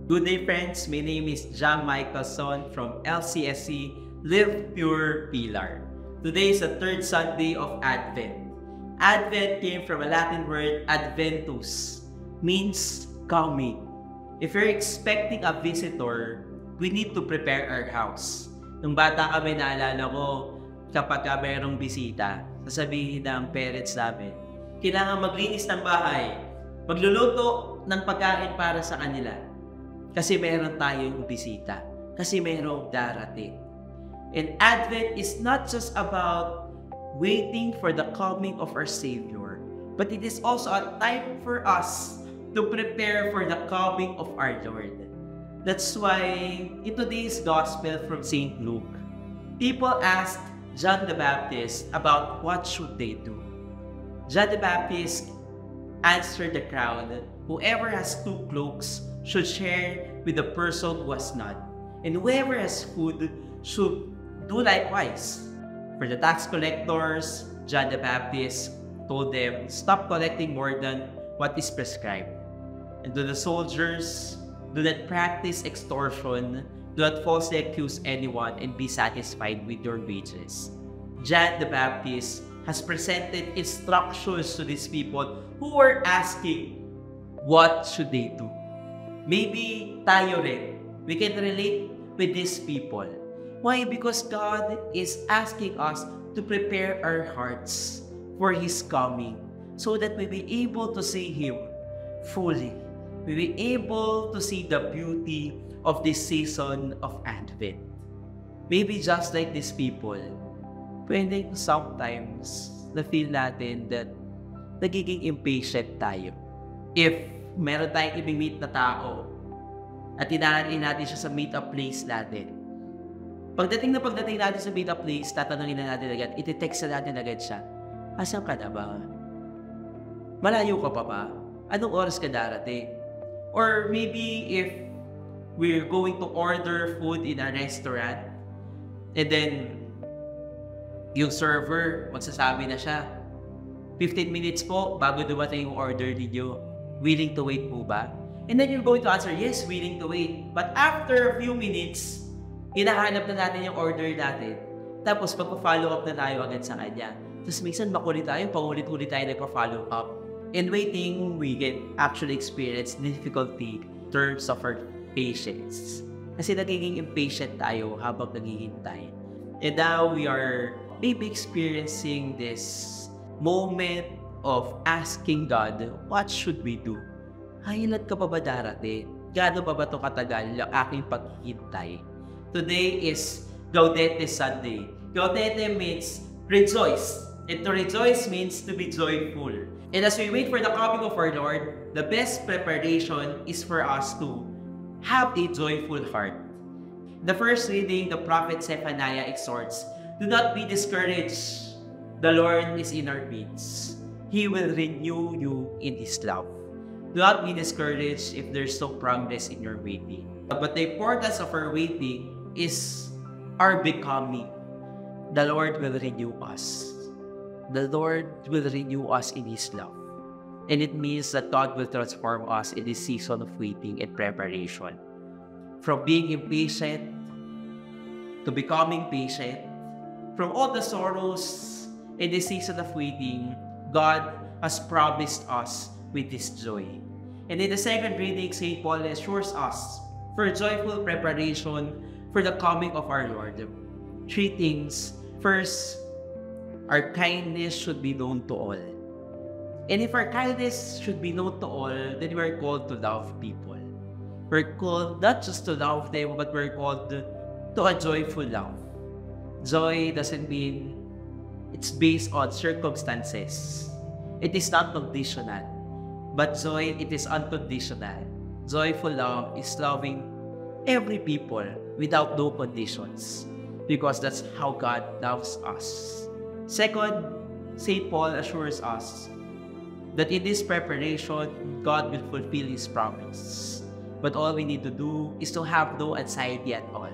Good day, friends. My name is John Michaelson from LCSC Live Pure Pilar. Today is the third Sunday of Advent. Advent came from a Latin word adventus, means coming. If you're expecting a visitor, we need to prepare our house. Nung bata kami, naalala ko, kapag mayroong bisita, sasabihin ng parents namin, kailangan maglinis ng bahay, magluluto ng pagkain para sa kanila. Kasi meron tayong bisita. Kasi merong darating. And Advent is not just about waiting for the coming of our Savior, but it is also a time for us to prepare for the coming of our Lord. That's why in today's Gospel from St. Luke, people asked John the Baptist about what should they do. John the Baptist answered the crowd, whoever has 2 cloaks should share with the person who has none. And whoever has food should do likewise. For the tax collectors, John the Baptist told them, stop collecting more than what is prescribed. And to the soldiers, do not practice extortion, do not falsely accuse anyone, and be satisfied with your wages. John the Baptist has presented instructions to these people who were asking, what should they do? Maybe tayo rin, we can relate with these people. Why? Because God is asking us to prepare our hearts for His coming so that we be able to see Him fully. We be able to see the beauty of this season of Advent. Maybe just like these people, pwede sometimes na-feel natin that nagiging impatient tayo. If meron tayong i-meet na tao at inaanin natin siya sa meet-up place natin. Pagdating natin sa meet-up place, tatanungin na natin agad, iti-text na natin agad siya. Asan ka na ba? Malayo ka pa ba? Anong oras ka darating? Or maybe if we're going to order food in a restaurant and then yung server, magsasabi na siya, 15 minutes po bago dumating yung order ninyo. Willing to wait po ba? And then you're going to answer, yes, willing to wait. But after a few minutes, hinahanap na natin yung order natin. Tapos magpa-follow up na tayo agad sa kanya. Tapos minsan makulit tayo, paulit-ulit tayo nagpa-follow up. In waiting, we can actually experience difficulty in terms of our patience. Kasi nagiging impatient tayo habang naghihintay. And now we are maybe experiencing this moment of asking God, what should we do? Kailan ka pa ba darating? Gaano pa ba ito katagal ang aking paghihintay? Today is Gaudete Sunday. Gaudete means rejoice. And to rejoice means to be joyful. And as we wait for the coming of our Lord, the best preparation is for us to have a joyful heart. The first reading, the prophet Zephaniah exhorts, do not be discouraged. The Lord is in our midst. He will renew you in His love. Do not be discouraged if there's no progress in your waiting. But the importance of our waiting is our becoming. The Lord will renew us. The Lord will renew us in His love. And it means that God will transform us in this season of waiting and preparation. From being impatient to becoming patient, from all the sorrows in this season of waiting, God has promised us with this joy. And in the second reading, St. Paul assures us for joyful preparation for the coming of our Lord. 3 things. First, our kindness should be known to all. And if our kindness should be known to all, then we're called to love people. We're called not just to love them, but we're called to a joyful love. Joy doesn't mean it's based on circumstances. It is not conditional. But joy, it is unconditional. Joyful love is loving every people without no conditions. Because that's how God loves us. Second, St. Paul assures us that in this preparation, God will fulfill His promise. But all we need to do is to have no anxiety at all.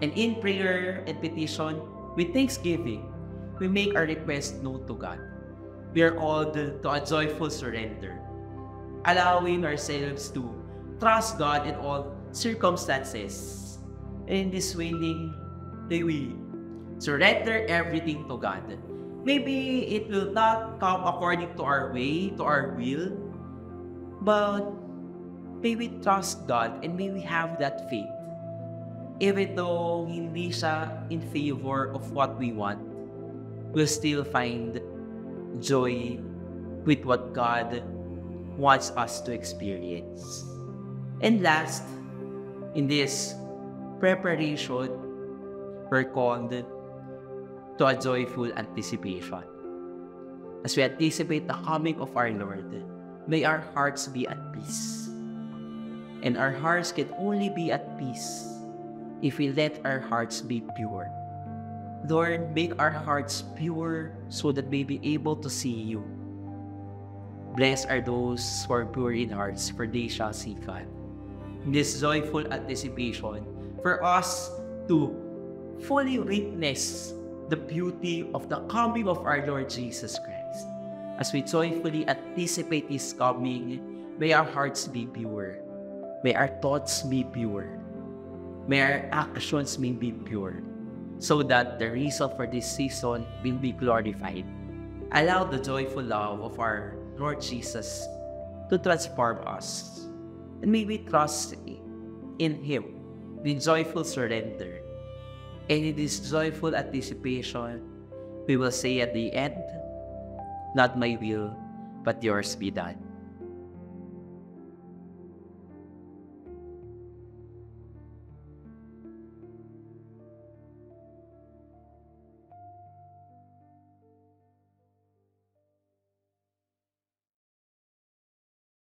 And in prayer and petition, with thanksgiving, we make our request known to God. We are called to a joyful surrender, allowing ourselves to trust God in all circumstances. And in this way, may we surrender everything to God. Maybe it will not come according to our way, to our will, but may we trust God and may we have that faith. Even though hindi siya in favor of what we want, we'll still find joy with what God wants us to experience. And last, in this preparation, we're called to a joyful anticipation. As we anticipate the coming of our Lord, may our hearts be at peace. And our hearts can only be at peace if we let our hearts be pure. Lord, make our hearts pure so that we be able to see you. Blessed are those who are pure in hearts, for they shall see God. In this joyful anticipation, for us to fully witness the beauty of the coming of our Lord Jesus Christ. As we joyfully anticipate His coming, may our hearts be pure. May our thoughts be pure. May our actions be pure, so that the reason for this season will be glorified. Allow the joyful love of our Lord Jesus to transform us. And may we trust in Him, the joyful surrender. And in this joyful anticipation, we will say at the end, not my will, but yours be done.